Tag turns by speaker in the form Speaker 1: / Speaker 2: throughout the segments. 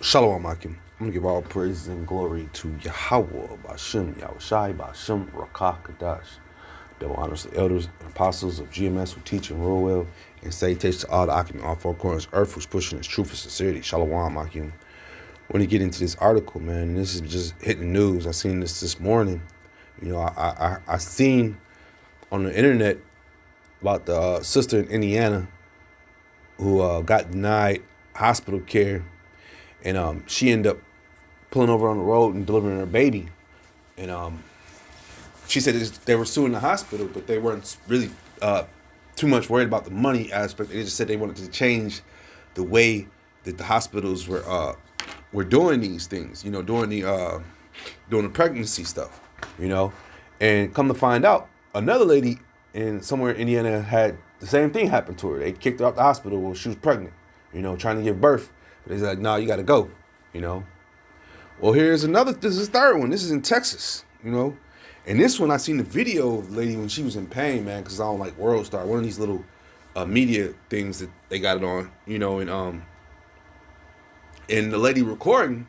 Speaker 1: Shalom Akim. I'm gonna give all praise and glory to Yahweh, Bashem, Yahushai, Bashem, Rakah, Kadash. Double honors to the elders and apostles of GMS who teach and rule well, and salutations to all the Akim in all four corners of earth who's pushing his truth and sincerity. Shalom Akim. When you get into this article, man, and this is just hitting the news. I seen this morning. I seen on the internet about the sister in Indiana who got denied hospital care, and she ended up pulling over on the road and delivering her baby. And she said they were suing the hospital, but they weren't really too much worried about the money aspect. They just said they wanted to change the way that the hospitals were doing these things. Doing the pregnancy stuff. And come to find out, another lady in somewhere in Indiana had the same thing happen to her. They kicked her out the hospital when she was pregnant. Trying to give birth. But they said, no, you got to go. Well, here's another. This is the third one. This is in Texas. And this one, I seen the video of the lady when she was in pain, man, because I don't like World Star, one of these little media things that they got it on, and the lady recording,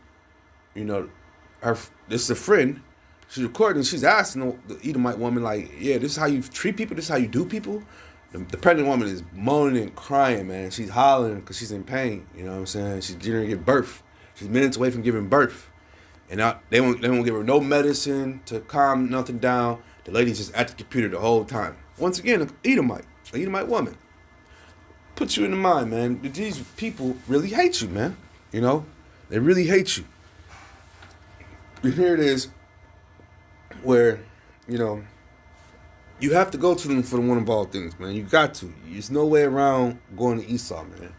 Speaker 1: this is a friend, she's recording, and she's asking the Edomite woman, like, yeah, this is how you treat people, this is how you do people. The pregnant woman is moaning and crying, man. She's hollering because she's in pain, you know what I'm saying? She's getting ready to give birth. She's minutes away from giving birth. And they won't give her no medicine to calm nothing down. The lady's just at the computer the whole time. Once again, an Edomite woman. Put you in the mind, man, that these people really hate you, man. They really hate you. And here it is where, you have to go to them for the one of all things, man. You got to. There's no way around going to Esau, man.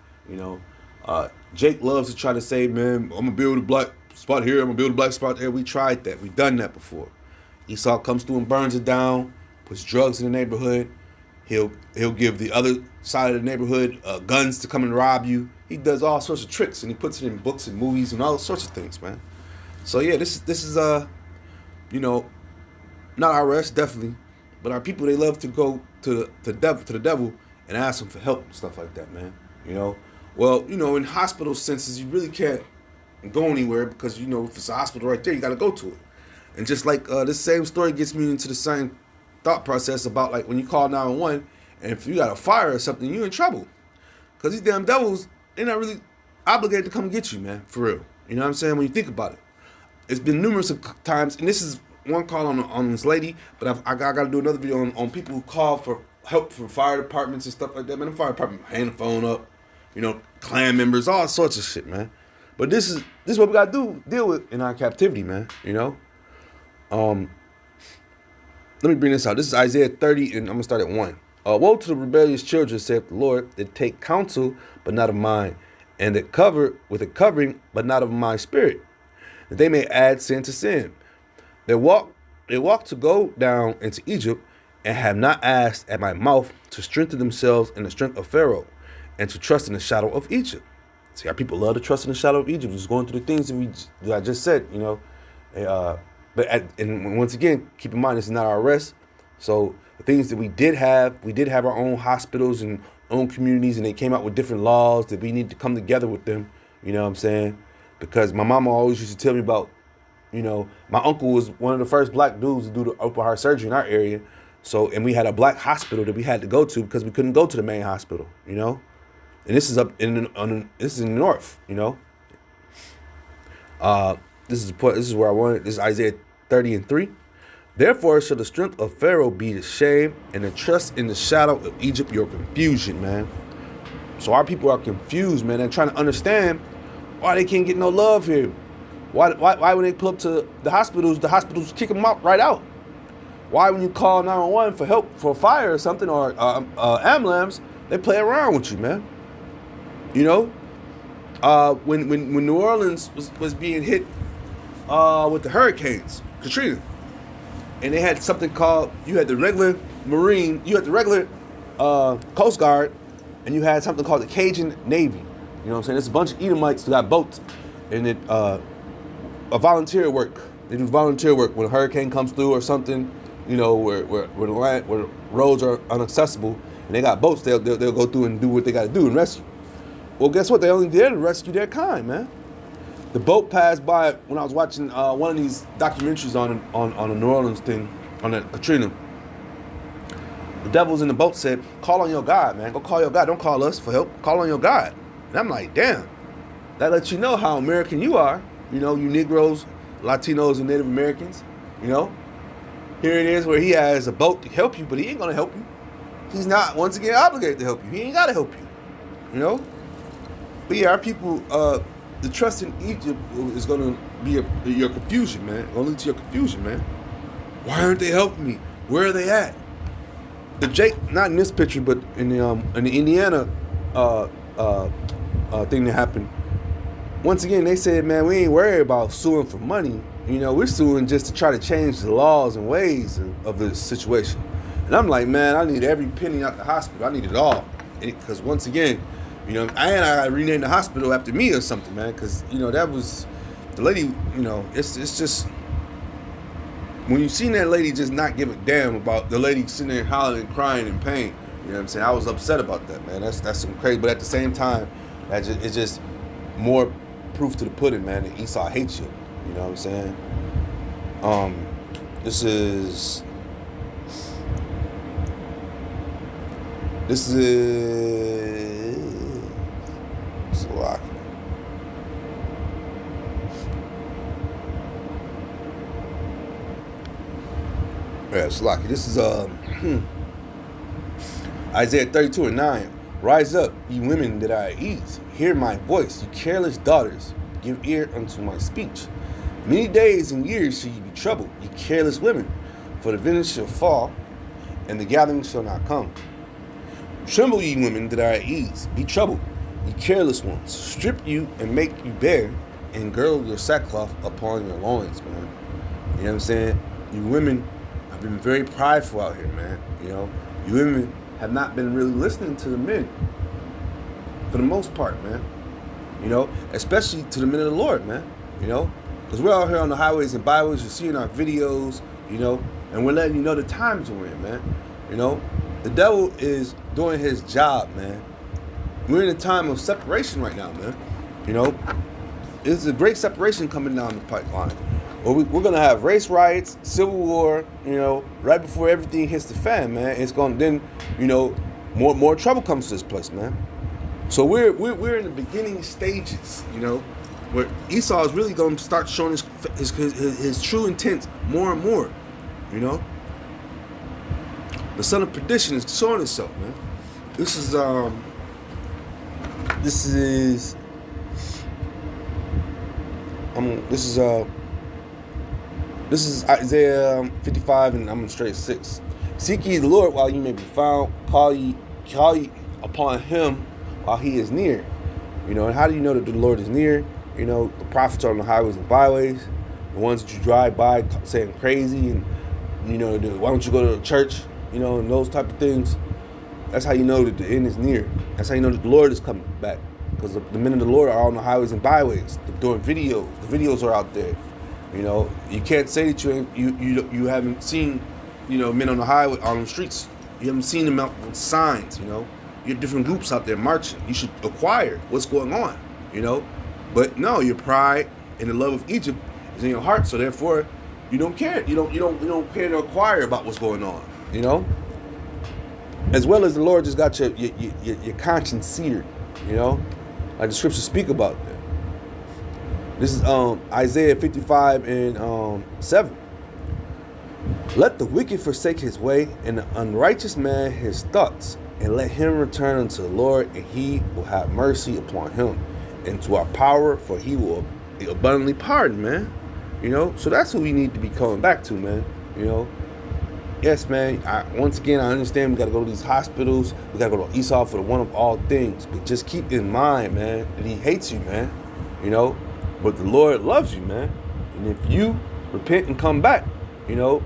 Speaker 1: Jake loves to try to say, man, I'm going to build a black spot here, I'm going to build a black spot there. We tried that. We've done that before. Esau comes through and burns it down, puts drugs in the neighborhood. He'll give the other side of the neighborhood guns to come and rob you. He does all sorts of tricks, and he puts it in books and movies and all sorts of things, man. So, yeah, this is not our rest, definitely. But our people, they love to go to the devil and ask him for help and stuff like that, man. Well, in hospital senses, you really can't go anywhere because, if it's a hospital right there, you got to go to it. And just like this same story gets me into the same thought process about, like, when you call 911 and if you got a fire or something, you're in trouble. Because these damn devils, they're not really obligated to come get you, man, for real. You know what I'm saying? When you think about it. It's been numerous times, and this is one call on this lady, but I got to do another video on people who call for help from fire departments and stuff like that. Man, the fire department hand the phone up, clan members, all sorts of shit, man. But this is what we got to deal with in our captivity, man. Let me bring this out. This is Isaiah 30, and I'm gonna start at 1. Woe to the rebellious children, saith the Lord, that take counsel, but not of mine, and that cover with a covering, but not of my spirit, that they may add sin to sin. They walk to go down into Egypt, and have not asked at my mouth to strengthen themselves in the strength of Pharaoh, and to trust in the shadow of Egypt. See, our people love to trust in the shadow of Egypt. Just going through the things that I just said, and once again, keep in mind, this is not our rest. So the things that we did have our own hospitals and own communities, and they came out with different laws that we need to come together with them. You know what I'm saying? Because my mama always used to tell me about, my uncle was one of the first black dudes to do the open heart surgery in our area. So, and we had a black hospital that we had to go to because we couldn't go to the main hospital, And this is this is in the north, This is where I wanted. This is Isaiah 30 and 3. Therefore shall the strength of Pharaoh be the shame, and the trust in the shadow of Egypt your confusion, man. So our people are confused, man. They're trying to understand why they can't get no love here. Why when they pull up to the hospitals kick them out right out? Why when you call 911 for help for a fire or something, or ambulance, they play around with you, man. When New Orleans was being hit with the hurricanes, Katrina, and they had something called, you had the regular Marine, you had the regular Coast Guard, and you had something called the Cajun Navy. You know what I'm saying? There's a bunch of Edomites who got boats, and it a volunteer work. They do volunteer work when a hurricane comes through or something, where the roads are inaccessible, and they got boats. They'll go through and do what they got to do and rescue. Well, guess what? They only there to rescue their kind, man. The boat passed by when I was watching one of these documentaries on the New Orleans thing, on the Katrina. The devils in the boat said, call on your God, man. Go call your God. Don't call us for help. Call on your God. And I'm like, damn. That lets you know how American you are. You know, you Negroes, Latinos, and Native Americans. You know, here it is where he has a boat to help you, but he ain't going to help you. He's not, once again, obligated to help you. He ain't got to help you. You know? But yeah, our people, the trust in Egypt is going to be your confusion, man. Going to lead to your confusion, man. Why aren't they helping me? Where are they at? The Jake, not in this picture, but in the Indiana thing that happened. Once again, they said, man, we ain't worried about suing for money. You know, we're suing just to try to change the laws and ways of this situation. And I'm like, man, I need every penny out the hospital. I need it all. Because once again, you know, I renamed the hospital after me or something, man. Because, you know, that was the lady, you know, it's just, when you seen that lady just not give a damn about the lady sitting there hollering and crying in pain, you know what I'm saying? I was upset about that, man. That's some crazy. But at the same time, it's just more proof to the pudding, man, that Esau hates you. You know what I'm saying? This is Slovakia. Yeah, Slovakia. This is Isaiah 32:9. Rise up, ye women that are at ease. Hear my voice, ye careless daughters. Give ear unto my speech. Many days and years shall ye be troubled, ye careless women. For the vengeance shall fall, and the gathering shall not come. Tremble, ye women that are at ease. Be troubled, ye careless ones. Strip you and make you bare, and girdle your sackcloth upon your loins, man. You know what I'm saying? You women have been very prideful out here, man. You know, you women have not been really listening to the men, for the most part, man. You know, especially to the men of the Lord, man. You know, because we're out here on the highways and byways, you're seeing our videos, you know, and we're letting you know the times we're in, man. You know, the devil is doing his job, man. We're in a time of separation right now, man. You know, it's a great separation coming down the pipeline. Well, we're going to have race riots, civil war, you know, right before everything hits the fan, man. It's going to then, you know, more trouble comes to this place, man. So we're in the beginning stages, you know, where Esau is really going to start showing his true intent more and more, you know. The son of perdition is showing itself, man. This is Isaiah 55, and I'm in straight 6. Seek ye the Lord while ye may be found. Call ye upon him while he is near. You know, and how do you know that the Lord is near? You know, the prophets are on the highways and byways, the ones that you drive by saying crazy, and, you know, why don't you go to the church? You know, and those type of things. That's how you know that the end is near. That's how you know that the Lord is coming back. Because the men of the Lord are on the highways and byways. They're doing videos. The videos are out there. You know, you can't say that you haven't seen, you know, men on the highway, on the streets. You haven't seen them out with signs, you know. You have different groups out there marching. You should acquire what's going on, you know. But no, your pride and the love of Egypt is in your heart, so therefore you don't care. You don't care to acquire about what's going on, you know. As well as the Lord just got your conscience seared, you know, like the scriptures speak about that. This is Isaiah 55 and 7. Let the wicked forsake his way, and the unrighteous man his thoughts, and let him return unto the Lord, and he will have mercy upon him, and to our power, for he will abundantly pardon, man. You know, so that's who we need to be coming back to, man. You know, yes, man. Once again, I understand we got to go to these hospitals. We got to go to Esau for the one of all things, but just keep in mind, man, that he hates you, man. You know, but the Lord loves you, man. And if you repent and come back, you know,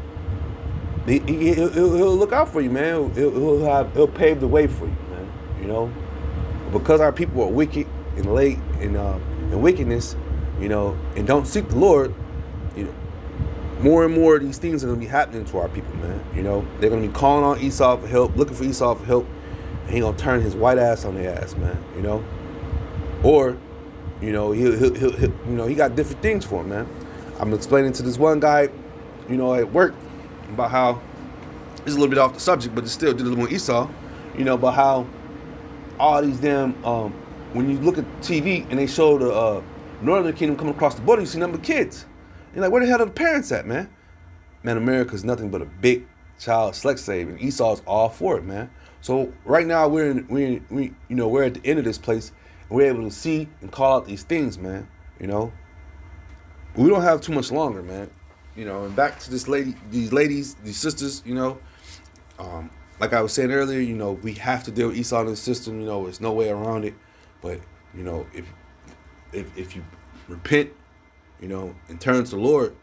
Speaker 1: he'll look out for you, man. He'll pave the way for you, man. You know, because our people are wicked and late in wickedness, you know, and don't seek the Lord, you know, more and more of these things are gonna be happening to our people, man. You know, they're gonna be calling on Esau for help, looking for Esau for help, and he gonna turn his white ass on their ass, man. You know, or You know, he got different things for him, man. I'm explaining to this one guy, at work about how it's a little bit off the subject, but it's still dealing with Esau. About how all these damn when you look at TV and they show the Northern Kingdom coming across the border, you see number of kids. You're like, where the hell are the parents at, man? Man, America's nothing but a big child sex slave, and Esau's all for it, man. So right now we're at the end of this place, and we're able to see and call out these things, man. We don't have too much longer, man. And back to these ladies, these sisters, like I was saying earlier, we have to deal with Esau in the system. There's no way around it. But if you repent, and turn to the Lord,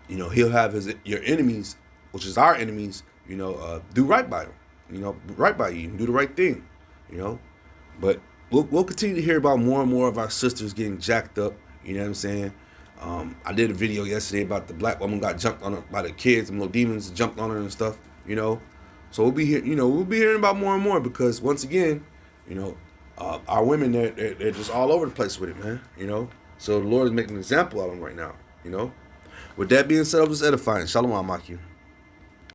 Speaker 1: He'll have your enemies, which is our enemies, do right by them, right by you, and do the right thing, But we'll continue to hear about more and more of our sisters getting jacked up. You know what I'm saying? I did a video yesterday about the black woman got jumped on by the kids, and little demons jumped on her and stuff. So we'll be here. We'll be hearing about more and more because once again, our women they're just all over the place with it, man. So the Lord is making an example out of them right now. With that being said, I'm just edifying. Shalom, Maki.